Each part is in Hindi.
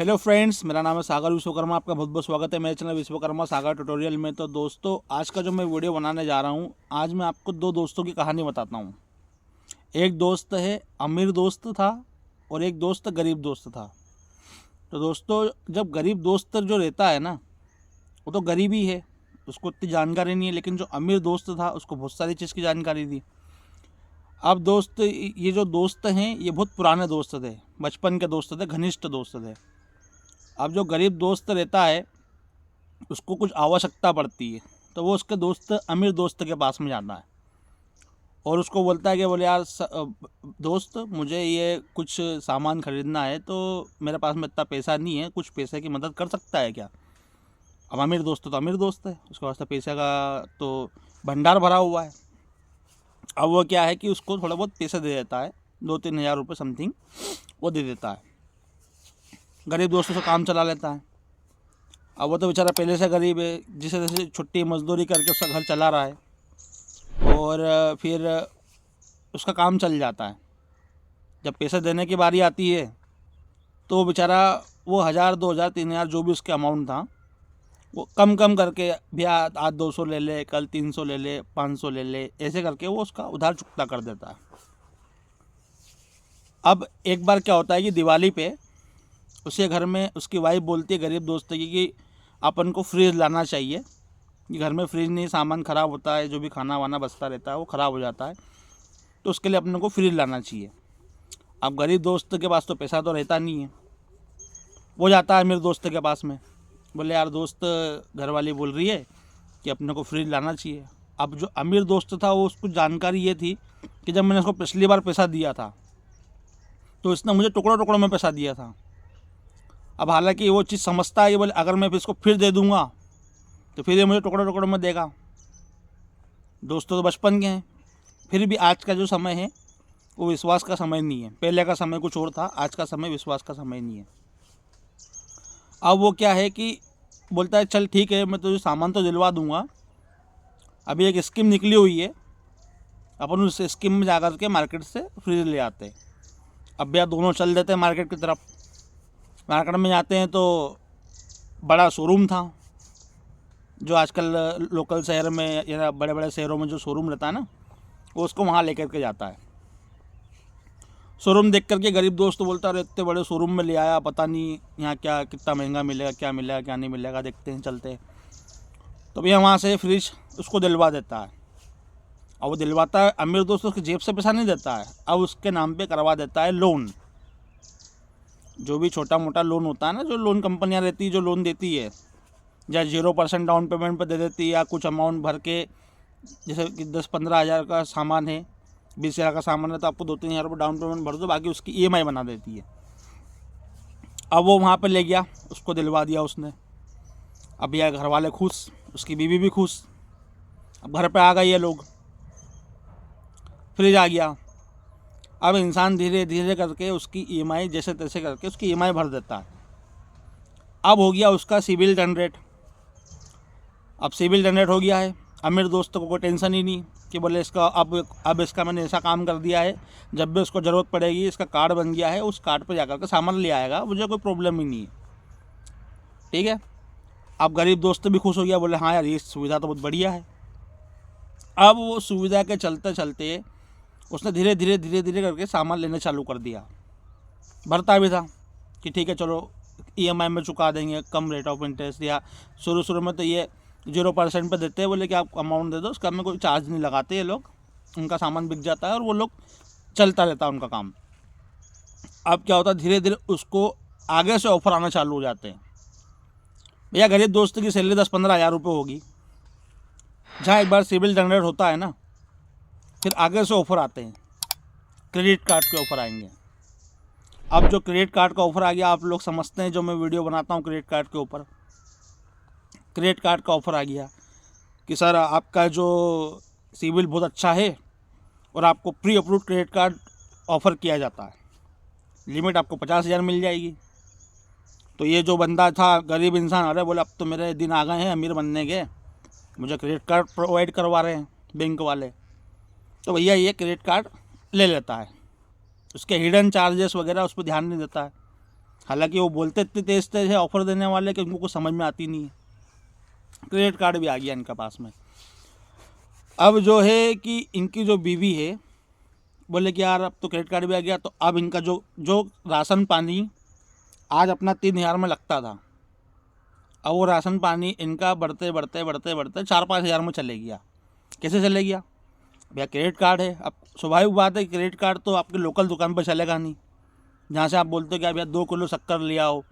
हेलो फ्रेंड्स, मेरा नाम है सागर विश्वकर्मा। आपका बहुत बहुत स्वागत है मेरे चैनल विश्वकर्मा सागर ट्यूटोरियल में। तो दोस्तों, आज का जो मैं वीडियो बनाने जा रहा हूँ, आज मैं आपको दो दोस्तों की कहानी बताता हूँ। एक दोस्त है अमीर दोस्त था और एक दोस्त गरीब दोस्त था। तो दोस्तों, जब गरीब दोस्त जो रहता है ना, वो तो गरीब ही है, उसको इतनी जानकारी नहीं है। लेकिन जो अमीर दोस्त था उसको बहुत सारी चीज़ की जानकारी थी। अब दोस्त, ये जो दोस्त हैं ये बहुत पुराने दोस्त थे, बचपन के दोस्त थे, घनिष्ठ दोस्त थे। अब जो गरीब दोस्त रहता है उसको कुछ आवश्यकता पड़ती है, तो वो उसके दोस्त अमीर दोस्त के पास में जाता है और उसको बोलता है कि बोले यार दोस्त, मुझे ये कुछ सामान खरीदना है, तो मेरे पास में इतना पैसा नहीं है, कुछ पैसे की मदद कर सकता है क्या। अब अमीर दोस्त तो अमीर दोस्त है, उसके पास पैसे का तो भंडार भरा हुआ है। अब वो क्या है कि उसको थोड़ा बहुत पैसे दे देता है, 2-3 हज़ार रुपये समथिंग वो दे देता है। गरीब दोस्तों से काम चला लेता है। अब वो तो बेचारा पहले से गरीब है, जिसे जैसे छुट्टी मजदूरी करके उसका घर चला रहा है और फिर उसका काम चल जाता है। जब पैसे देने की बारी आती है तो वो बेचारा वो 1,000, 2,000, 3,000 जो भी उसके अमाउंट था वो कम कम करके, भैया आज 200 ले ले, कल 300 ले ले, 500 ले ले, ऐसे करके वो उसका उधार चुकता कर देता है। अब एक बार क्या होता है कि दिवाली पे उसके घर में उसकी वाइफ बोलती है गरीब दोस्त की कि अपन को फ्रिज लाना चाहिए, कि घर में फ्रिज नहीं, सामान ख़राब होता है, जो भी खाना वाना बचता रहता है वो ख़राब हो जाता है, तो उसके लिए अपन को फ्रिज लाना चाहिए। अब गरीब दोस्त के पास तो पैसा तो रहता नहीं है, वो जाता है अमीर दोस्त के पास में, बोले यार दोस्त, घर वाली बोल रही है कि अपने को फ्रिज लाना चाहिए। अब जो अमीर दोस्त था वो उसको जानकारी ये थी कि जब मैंने उसको पिछली बार पैसा दिया था तो इसने मुझे टुकड़ों टुकड़ों में पैसा दिया था। अब हालांकि वो चीज़ समझता है कि बोले अगर मैं इसको फिर दे दूंगा तो फिर ये मुझे टुकड़ों टुकड़ों में देगा। दोस्तों तो बचपन के हैं, फिर भी आज का जो समय है वो विश्वास का समय नहीं है। पहले का समय कुछ और था, आज का समय विश्वास का समय नहीं है। अब वो क्या है कि बोलता है चल ठीक है, मैं तुझे सामान तो दिलवा दूंगा, अभी एक स्कीम निकली हुई है, अपन उस स्कीम में जाकर के मार्केट से फ्रिज ले आते हैं। अब भैया दोनों चल देते हैं मार्केट की तरफ। मार्केट में जाते हैं तो बड़ा शोरूम था, जो आजकल लोकल शहर में या बड़े बड़े शहरों में जो शोरूम रहता है ना, वो उसको वहाँ लेकर के जाता है। शोरूम देख करके गरीब दोस्त बोलता है इतने बड़े शोरूम में ले आया, पता नहीं यहाँ क्या कितना महंगा मिलेगा, क्या मिलेगा क्या नहीं मिलेगा, देखते हैं चलते हैं। तो भैया वहाँ से फ्रिज उसको दिलवा देता है। और वो दिलवाता है, अमीर दोस्त उसकी जेब से पैसा नहीं देता है, अब उसके नाम पे करवा देता है लोन। जो भी छोटा मोटा लोन होता है ना, जो लोन कंपनियाँ रहती है जो लोन देती है, या 0% डाउन पेमेंट पर दे देती है, या कुछ अमाउंट भर के, जैसे कि 10-15 हज़ार का सामान है, 20 हज़ार का सामान है, तो आपको 2-3 हज़ार रुपये डाउन पेमेंट भर दो, बाकी उसकी EMI बना देती है। अब वो वहाँ पे ले गया, उसको दिलवा दिया उसने। अब यह घर वाले खुश, उसकी बीवी भी खुश। अब घर पे आ गए ये लोग, फ्रिज आ गया। अब इंसान धीरे धीरे करके उसकी EMI जैसे तैसे करके उसकी EMI भर देता है। अब हो गया उसका सिविल जनरेट। अब सिविल जनरेट हो गया है, अमीर दोस्त को कोई टेंशन ही नहीं कि बोले इसका अब इसका मैंने ऐसा काम कर दिया है, जब भी उसको ज़रूरत पड़ेगी इसका कार्ड बन गया है, उस कार्ड पर जाकर के सामान ले आएगा, मुझे कोई प्रॉब्लम ही नहीं है। ठीक है। अब गरीब दोस्त भी खुश हो गया, बोले हाँ यार ये सुविधा तो बहुत बढ़िया है। अब वो सुविधा के चलते चलते उसने धीरे धीरे धीरे धीरे करके सामान लेने चालू कर दिया। भरता भी था कि ठीक है चलो EMI में चुका देंगे, कम रेट ऑफ इंटरेस्ट, या शुरू शुरू में तो ये 0% पे देते हैं, बोले कि आप अमाउंट दे दो, उसका में कोई चार्ज नहीं लगाते ये लोग, उनका सामान बिक जाता है और वो लोग चलता रहता है उनका काम। अब क्या होता है, धीरे धीरे उसको आगे से ऑफर आना चालू हो जाते हैं। भैया गरीब दोस्त की सैलरी 10-15 हज़ार रुपये होगी, जहाँ एक बार सिविल जनरेट होता है ना, फिर आगे से ऑफ़र आते हैं, क्रेडिट कार्ड के ऑफ़र आएंगे। अब जो क्रेडिट कार्ड का ऑफ़र आ गया, आप लोग समझते हैं, जो मैं वीडियो बनाता हूँ क्रेडिट कार्ड के ऊपर, क्रेडिट कार्ड का ऑफ़र आ गया कि सर आपका जो सिविल बहुत अच्छा है और आपको pre approved credit card offer किया जाता है, लिमिट आपको 50,000 मिल जाएगी। तो ये जो बंदा था गरीब इंसान, अरे बोले अब तो मेरे दिन आ गए हैं अमीर बनने के, मुझे क्रेडिट कार्ड प्रोवाइड करवा रहे हैं बैंक वाले, तो भैया ये क्रेडिट कार्ड ले लेता है। उसके हिडन चार्जेस वगैरह उस पर ध्यान नहीं देता है, हालांकि वो बोलते इतने तेज तेज है ऑफर देने वाले कि उनको कुछ समझ में आती नहीं है। क्रेडिट कार्ड भी आ गया इनका पास में। अब जो है कि इनकी जो बीवी है बोले कि यार अब तो क्रेडिट कार्ड भी आ गया, तो अब इनका जो जो राशन पानी आज अपना 3,000 में लगता था, अब वो राशन पानी इनका बढ़ते बढ़ते बढ़ते बढ़ते 4-5 हज़ार में चले गया। कैसे चले गया भैया? क्रेडिट कार्ड है। अब स्वाभाविक बात है, क्रेडिट कार्ड तो आपके लोकल दुकान पर चलेगा नहीं, जहाँ से आप बोलते हो कि भैया 2 किलो शक्कर ले आओ,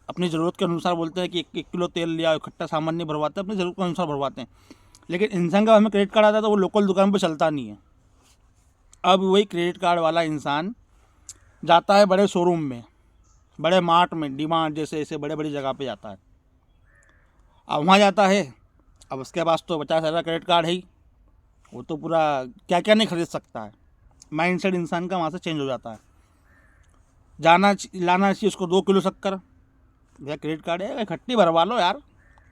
अपनी ज़रूरत के अनुसार बोलते हैं कि 1 किलो तेल ले आओ, इकट्ठा सामान नहीं भरवाते, अपनी ज़रूरत के अनुसार भरवाते हैं। लेकिन इंसान का हमें क्रेडिट कार्ड आता है तो वो लोकल दुकान पर चलता नहीं है। अब वही क्रेडिट कार्ड वाला इंसान जाता है बड़े शोरूम में, बड़े मार्ट में, डीमार्ट जैसे ऐसे बड़े बड़ी जगह पे जाता है। अब वहाँ जाता है, अब उसके पास तो 50,000 का क्रेडिट कार्ड है ही, वो तो पूरा क्या क्या नहीं खरीद सकता है। माइंडसेट इंसान का वहाँ से चेंज हो जाता है। लाना चाहिए उसको 2 किलो शक्कर, भैया क्रेडिट कार्ड है इकट्ठी भरवा लो यार,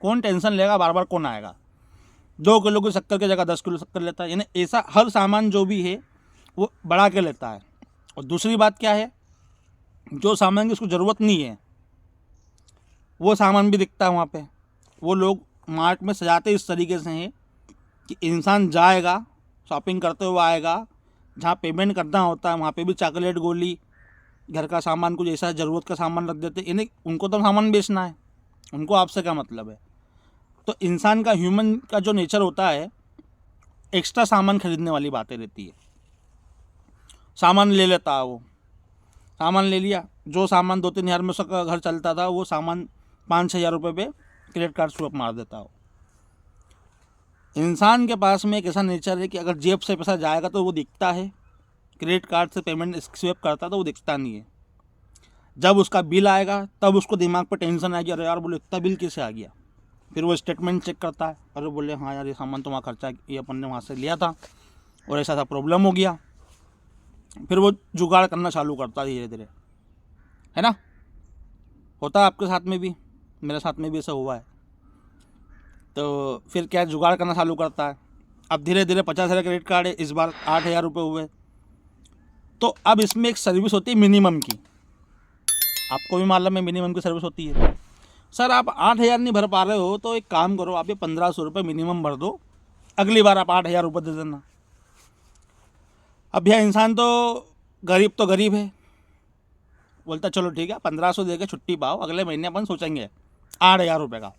कौन टेंशन लेगा, बार बार कौन आएगा। 2 किलो की शक्कर की जगह 10 किलो शक्कर लेता है। यानी ऐसा हर सामान जो भी है वो बढ़ा के लेता है। और दूसरी बात क्या है, जो सामान की उसको ज़रूरत नहीं है वो सामान भी दिखता है वहाँ पे। वो लोग मार्ट में सजाते इस तरीके से हैं कि इंसान जाएगा, शॉपिंग करते हुए आएगा, जहाँ पेमेंट करना होता है वहाँ पे भी चॉकलेट गोली, घर का सामान कुछ ऐसा ज़रूरत का सामान रख देते। यानी उनको तो सामान बेचना है, उनको आपसे क्या मतलब है। तो इंसान का, ह्यूमन का जो नेचर होता है, एक्स्ट्रा सामान खरीदने वाली बातें रहती है। सामान ले लेता है, वो सामान ले लिया, जो सामान 2-3 हज़ार में उसका घर चलता था वो सामान 5-6 हज़ार रुपये पे क्रेडिट कार्ड स्वैप मार देता हो। इंसान के पास में एक ऐसा नेचर है कि अगर जेब से पैसा जाएगा तो वो दिखता है, क्रेडिट कार्ड से पेमेंट स्वैप करता तो वो दिखता नहीं है। जब उसका बिल आएगा तब उसको दिमाग पर टेंशन आएगी, अरे यार बोले इतना बिल कैसे आ गया। फिर वो स्टेटमेंट चेक करता है, अरे बोले हाँ यार ये सामान तो वहाँ खर्चा ये अपन ने वहाँ से लिया था और ऐसा सा प्रॉब्लम हो गया। फिर वो जुगाड़ करना चालू करता है धीरे धीरे, है ना। होता है आपके साथ में भी, मेरे साथ में भी ऐसा हुआ है। तो फिर क्या जुगाड़ करना चालू करता है। अब धीरे धीरे 50,000 क्रेडिट कार्ड है, इस बार 8,000 रुपये हुए। तो अब इसमें एक सर्विस होती है मिनिमम की, आपको भी मालूम है मिनिमम की सर्विस होती है। सर आप 8,000 नहीं भर पा रहे हो तो एक काम करो, आप ये 1,500 रुपये मिनिमम भर दो, अगली बार आप 8,000 रुपये दे देना। अब यह इंसान तो गरीब है, बोलता चलो ठीक है 1,500 दे के छुट्टी पाओ, अगले महीने अपन सोचेंगे 8,000 रुपये का।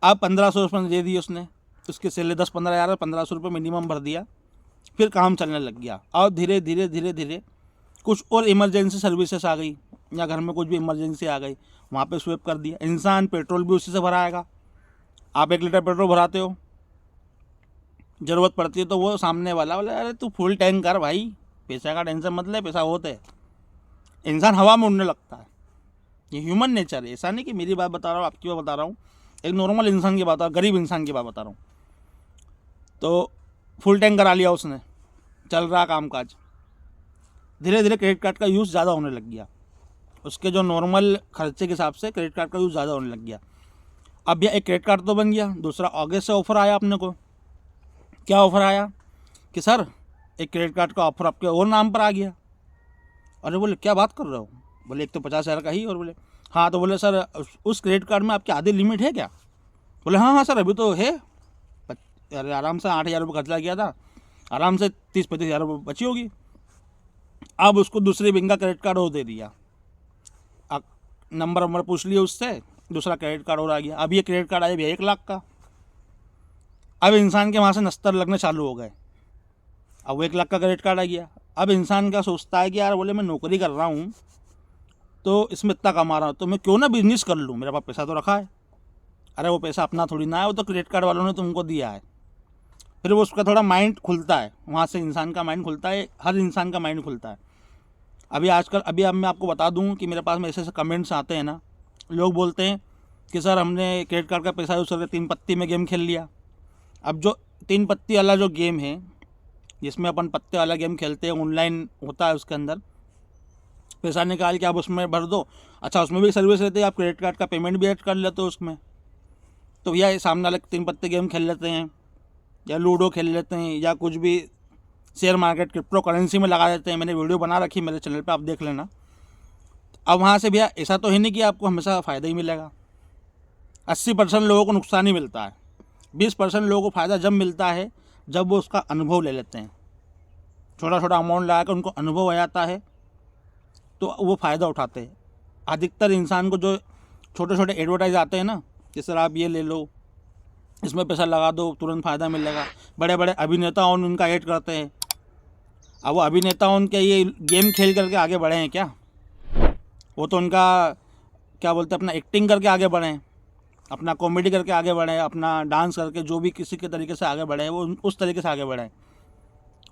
अब 1,500 उसने दे दिए, उसने उसके सैलरी 10-15 हज़ार, 1,500 रुपये मिनिमम भर दिया। फिर काम चलने लग गया। और धीरे धीरे धीरे धीरे कुछ और इमरजेंसी सर्विसेज आ गई, या घर में कुछ भी इमरजेंसी आ गई, वहाँ पे स्वेप कर दिया। इंसान पेट्रोल भी उसी से भराएगा। आप 1 लीटर पेट्रोल भराते हो, ज़रूरत पड़ती है तो वो सामने वाला बोले अरे तू फुल टैंक कर भाई, पैसा का टेंशन मत ले, पैसा होता है। इंसान हवा में उड़ने लगता है। ये ह्यूमन नेचर है। ऐसा नहीं कि मेरी बात बता रहा हूँ, आपकी बात बता रहा हूँ, एक नॉर्मल इंसान की बात बता रहा हूँ, गरीब इंसान की बात बता रहा हूँ। तो फुल टैंक करा लिया उसने, चल रहा कामकाज। धीरे धीरे क्रेडिट कार्ड का यूज़ ज़्यादा होने लग गया, उसके जो नॉर्मल खर्चे के हिसाब से क्रेडिट कार्ड का यूज़ ज़्यादा होने लग गया। अब यह एक क्रेडिट कार्ड तो बन गया, दूसरा अगस्त से ऑफ़र आया अपने को। क्या ऑफ़र आया कि सर एक क्रेडिट कार्ड का ऑफ़र आपके और नाम पर आ गया। अरे बोले क्या बात कर रहे हो? बोले एक तो 50,000 का ही, और बोले हाँ, तो बोले सर उस क्रेडिट कार्ड में आपकी आधी लिमिट है क्या? बोले हाँ हाँ सर अभी तो है। अरे आराम से 8,000 रुपये खर्चा किया था, आराम से 30-35 हज़ार रुपये बची होगी। अब उसको दूसरे बैंक का क्रेडिट कार्ड और दे दिया, नंबर पूछ लिया उससे, दूसरा क्रेडिट कार्ड और आ गया। अब ये क्रेडिट कार्ड आया भैया 1 लाख का। अब इंसान के वहाँ से नस्तर लगने चालू हो गए। अब वो 1 लाख का क्रेडिट कार्ड आ गया। अब इंसान क्या सोचता है कि यार बोले मैं नौकरी कर रहा हूँ तो इसमें इतना कमा रहा हूँ, तो मैं क्यों ना बिजनेस कर लूँ, मेरे पास पैसा तो रखा है। अरे वो पैसा अपना थोड़ी ना है, वो तो क्रेडिट कार्ड वालों ने तुमको दिया है। फिर वो उसका थोड़ा माइंड खुलता है, वहाँ से इंसान का माइंड खुलता है, हर इंसान का माइंड खुलता है। अभी अब मैं आपको बता दूं कि मेरे पास में ऐसे ऐसे कमेंट्स आते हैं ना, लोग बोलते हैं कि सर हमने क्रेडिट कार्ड का पैसा यूज़ करके 3 पत्ती में गेम खेल लिया। अब जो 3 पत्ती वाला जो गेम है, जिसमें अपन पत्ते वाला गेम खेलते हैं, ऑनलाइन होता है, उसके अंदर पैसा निकाल के आप उसमें भर दो। अच्छा उसमें भी सर्विस रहती है, आप क्रेडिट कार्ड का पेमेंट भी ऐड कर लेते हो उसमें। तो भैया सामने वाले 3 पत्ते गेम खेल लेते हैं, या लूडो खेल लेते हैं, या कुछ भी शेयर मार्केट क्रिप्टो करेंसी में लगा देते हैं। मैंने वीडियो बना रखी मेरे चैनल पे, आप देख लेना। अब वहाँ से भैया ऐसा तो है नहीं कि आपको हमेशा फ़ायदा ही मिलेगा। 80% लोगों को नुकसान ही मिलता है। 20% लोगों को फ़ायदा जब मिलता है जब वो उसका अनुभव ले लेते हैं। छोटा छोटा अमाउंट लगा कर उनको अनुभव आ जाता है तो वो फ़ायदा उठाते हैं। अधिकतर इंसान को जो छोटे छोटे एडवर्टाइज आते हैं ना, कि सर आप ये ले लो, इसमें पैसा लगा दो, तुरंत फ़ायदा मिलेगा। बड़े बड़े अभिनेता उनका ऐड करते हैं। अब वो अभिनेता उनके ये गेम खेल करके आगे बढ़े हैं क्या? वो तो उनका क्या बोलते हैं, अपना एक्टिंग करके आगे बढ़े हैं, अपना कॉमेडी करके आगे बढ़े हैं, अपना डांस करके, जो भी किसी के तरीके से आगे बढ़े हैं वो उस तरीके से आगे बढ़े हैं।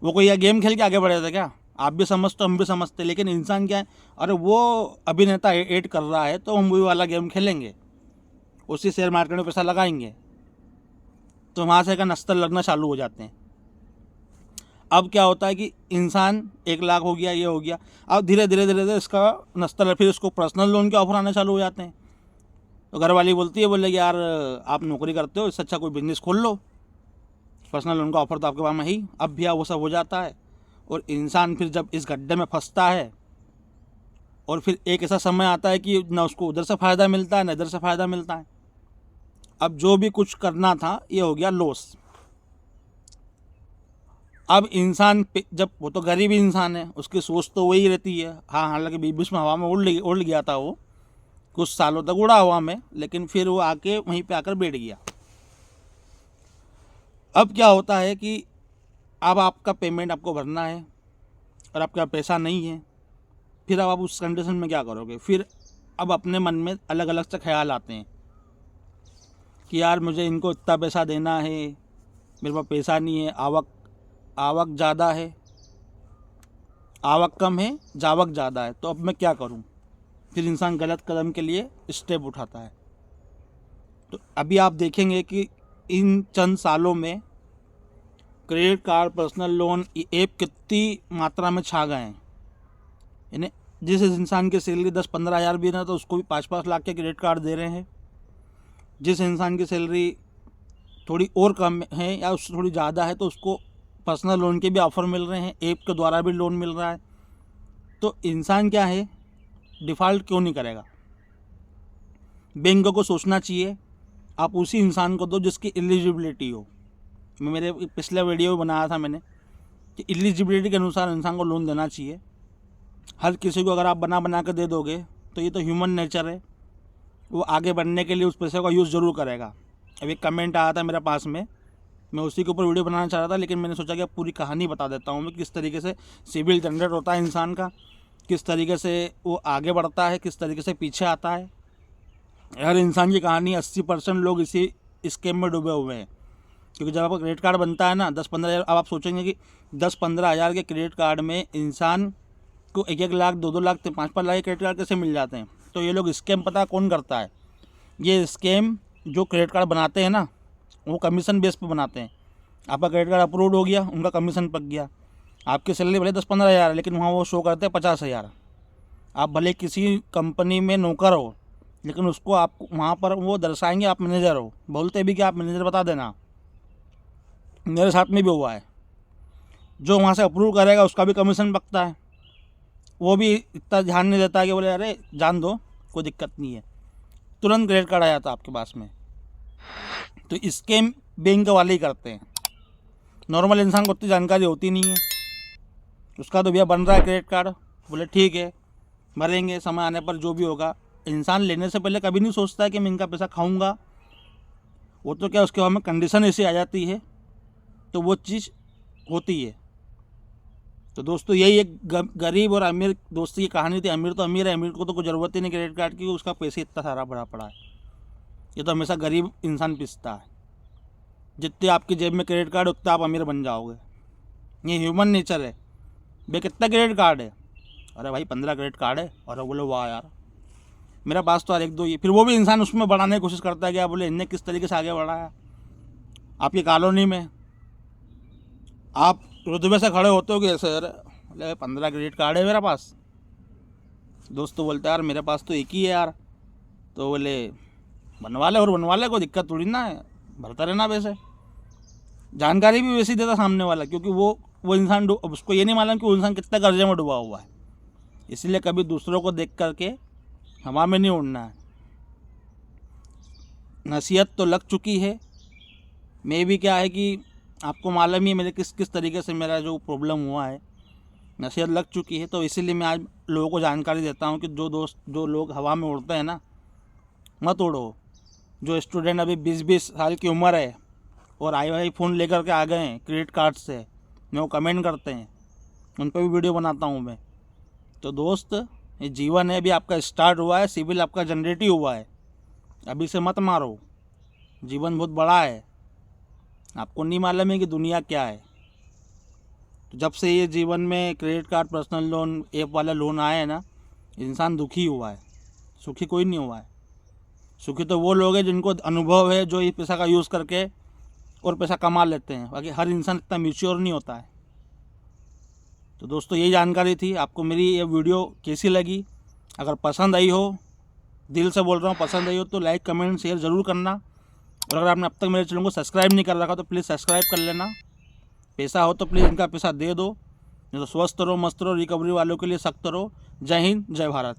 वो कोई या गेम खेल के आगे बढ़े थे क्या? आप भी समझते, हम भी समझते। लेकिन इंसान क्या है, अरे वो अभिनेता ऐड कर रहा है तो हम वही वाला गेम खेलेंगे, उसी शेयर मार्केट में पैसा लगाएंगे, तो वहाँ से का नस्तर लगना चालू हो जाते हैं। अब क्या होता है कि इंसान 1 लाख हो गया, ये हो गया, अब धीरे धीरे इसका नस्तर, फिर उसको पर्सनल लोन के ऑफर आने चालू हो जाते हैं। तो घर वाली बोलती है, बोले यार आप नौकरी करते हो, इससे अच्छा कोई बिजनेस खोल लो, पर्सनल लोन का ऑफर तो आपके पास में ही। अब भैया वो सब हो जाता है और इंसान फिर जब इस गड्ढे में फंसता है और फिर एक ऐसा समय आता है कि ना उसको उधर से फ़ायदा मिलता है ना इधर से फ़ायदा मिलता है। अब जो भी कुछ करना था ये हो गया लॉस। अब इंसान जब, वो तो गरीब इंसान है, उसकी सोच तो वही रहती है। हाँ, हालांकि बीच में हवा में उड़ गया था वो, कुछ सालों तक उड़ा हवा में, लेकिन फिर वो आके वहीं पे आकर बैठ गया। अब क्या होता है कि अब आपका पेमेंट आपको भरना है और आपका पैसा नहीं है, फिर अब आप उस कंडीशन में क्या करोगे? फिर अब अपने मन में अलग अलग से ख्याल आते हैं कि यार मुझे इनको इतना पैसा देना है, मेरे पास पैसा नहीं है, आवक ज़्यादा है, आवक कम है, जावक ज़्यादा है, तो अब मैं क्या करूं? फिर इंसान गलत कदम के लिए स्टेप उठाता है। तो अभी आप देखेंगे कि इन चंद सालों में credit card, personal loan, app कितनी मात्रा में छा गए हैं। यानी जिस इंसान की सैलरी 10-15 हज़ार भी ना, तो उसको भी 5-5 लाख के क्रेडिट कार्ड दे रहे हैं। जिस इंसान की सैलरी थोड़ी और कम है या उससे थोड़ी ज़्यादा है तो उसको पर्सनल लोन के भी ऑफ़र मिल रहे हैं, ऐप के द्वारा भी लोन मिल रहा है। तो इंसान क्या है, डिफ़ॉल्ट क्यों नहीं करेगा? बैंक को सोचना चाहिए, आप उसी इंसान को दो जिसकी एलिजिबिलिटी हो। मैं मेरे पिछले वीडियो में बनाया था मैंने कि एलिजिबिलिटी के अनुसार इंसान को लोन देना चाहिए। हर किसी को अगर आप बना के दे दोगे तो ये तो ह्यूमन नेचर है, वो आगे बढ़ने के लिए उस पैसे का यूज़ ज़रूर करेगा। अब एक कमेंट आया था मेरे पास में, मैं उसी के ऊपर वीडियो बनाना चाह रहा था, लेकिन मैंने सोचा कि पूरी कहानी बता देता हूँ मैं, किस तरीके से सिबिल जनरेट होता है इंसान का, किस तरीके से वो आगे बढ़ता है, किस तरीके से पीछे आता है। हर इंसान की कहानी, 80% लोग इसी स्कैम में डूबे हुए हैं। क्योंकि जब आपका क्रेडिट कार्ड बनता है ना 10-15 हज़ार, अब आप सोचेंगे कि 10-15 हज़ार के क्रेडिट कार्ड में इंसान को 1-1 लाख, 2-2 लाख, 5-5 लाख के क्रेडिट कार्ड कैसे मिल जाते हैं? तो ये लोग स्कैम पता कौन करता है? ये स्कैम जो क्रेडिट कार्ड बनाते हैं ना, वो कमीशन बेस पे बनाते हैं। आपका क्रेडिट कार्ड अप्रूव हो गया, उनका कमीशन पक गया। आपकी सैलरी भले 10-15 हज़ार है, लेकिन वहाँ वो शो करते हैं 50 हज़ार। आप भले किसी कंपनी में नौकर हो, लेकिन उसको आप वहाँ पर वो दर्शाएंगे आप मैनेजर हो, बोलते भी कि आप मैनेजर बता देना। मेरे साथ में भी हुआ है। जो वहाँ से अप्रूव करेगा उसका भी कमीशन पकता है, वो भी इतना ध्यान नहीं देता कि बोले अरे जान दो, कोई दिक्कत नहीं है, तुरंत क्रेडिट कार्ड आ जाता आपके पास में। तो स्कैम बैंक वाले ही करते हैं। नॉर्मल इंसान को उतनी जानकारी होती नहीं है। उसका तो भैया बन रहा है क्रेडिट कार्ड, बोले ठीक है भरेंगे, समय आने पर जो भी होगा। इंसान लेने से पहले कभी नहीं सोचता है कि मैं इनका पैसा खाऊंगा। वो तो क्या, उसके बाद में कंडीशन ऐसी आ जाती है तो वो चीज़ होती है। तो दोस्तों यही एक गरीब और अमीर दोस्ती की कहानी थी। अमीर तो अमीर है, अमीर को तो कोई ज़रूरत ही नहीं क्रेडिट कार्ड की, उसका पैसे इतना सारा भरा पड़ा है। ये तो हमेशा गरीब इंसान पिसता है। जितने आपकी जेब में क्रेडिट कार्ड उतना आप अमीर बन जाओगे, ये ह्यूमन नेचर है। भाई कितना क्रेडिट कार्ड है? अरे भाई 15 क्रेडिट कार्ड है। और बोले वाह यार मेरे पास तो यार 1-2 ही। फिर वो भी इंसान उसमें बढ़ाने की कोशिश करता है कि आप बोले इनने किस तरीके से आगे बढ़ाया। आपकी कॉलोनी में आप रुतबे से खड़े होते हो कि ऐसे यार 15 क्रेडिट कार्ड है मेरे पास। दोस्त तो बोलते यार मेरे पास तो एक ही है यार। तो बोले बनवा ले, और बनवा ले, कोई दिक्कत थोड़ी ना है, भरता रहना वैसे। जानकारी भी वैसी देता सामने वाला, क्योंकि वो इंसान उसको ये नहीं मालूम कि वो इंसान कितना कर्जे में डूबा हुआ है। इसलिए कभी दूसरों को देख करके हवा में नहीं उड़ना है। नसीहत तो लग चुकी है। मैं भी क्या है कि आपको मालूम ही है मेरे किस किस तरीके से मेरा जो प्रॉब्लम हुआ है, नसीहत लग चुकी है। तो इसीलिए मैं आज लोगों को जानकारी देता हूँ कि जो लोग हवा में उड़ते हैं ना, मत उड़ो। जो स्टूडेंट अभी 20-20 साल की उम्र है और आई फ़ोन लेकर के आ गए हैं क्रेडिट कार्ड से, मैं वो कमेंट करते हैं, उन पर भी वीडियो बनाता हूँ मैं। तो दोस्त, ये जीवन है, अभी आपका स्टार्ट हुआ है, सिविल आपका जनरेट ही हुआ है, अभी से मत मारो। जीवन बहुत बड़ा है, आपको नहीं मालूम है कि दुनिया क्या है। तो जब से ये जीवन में credit card, personal loan, app वाला लोन आया है ना, इंसान दुखी हुआ है, सुखी कोई नहीं हुआ है। सुखी तो वो लोग हैं जिनको अनुभव है, जो इस पैसा का यूज़ करके और पैसा कमा लेते हैं। बाकी हर इंसान इतना मैच्योर नहीं होता है। तो दोस्तों, यही जानकारी थी। आपको मेरी ये वीडियो कैसी लगी? अगर पसंद आई हो, दिल से बोल रहा हूँ, पसंद आई हो तो लाइक, कमेंट, शेयर ज़रूर करना। और अगर आपने अब तक मेरे चैनल को सब्सक्राइब नहीं कर रखा तो प्लीज़ सब्सक्राइब कर लेना। पैसा हो तो प्लीज़ इनका पैसा दे दो, नहीं तो स्वस्थ रहो, मस्त रहो, रिकवरी वालों के लिए सख्त रहो। जय हिंद, जय भारत।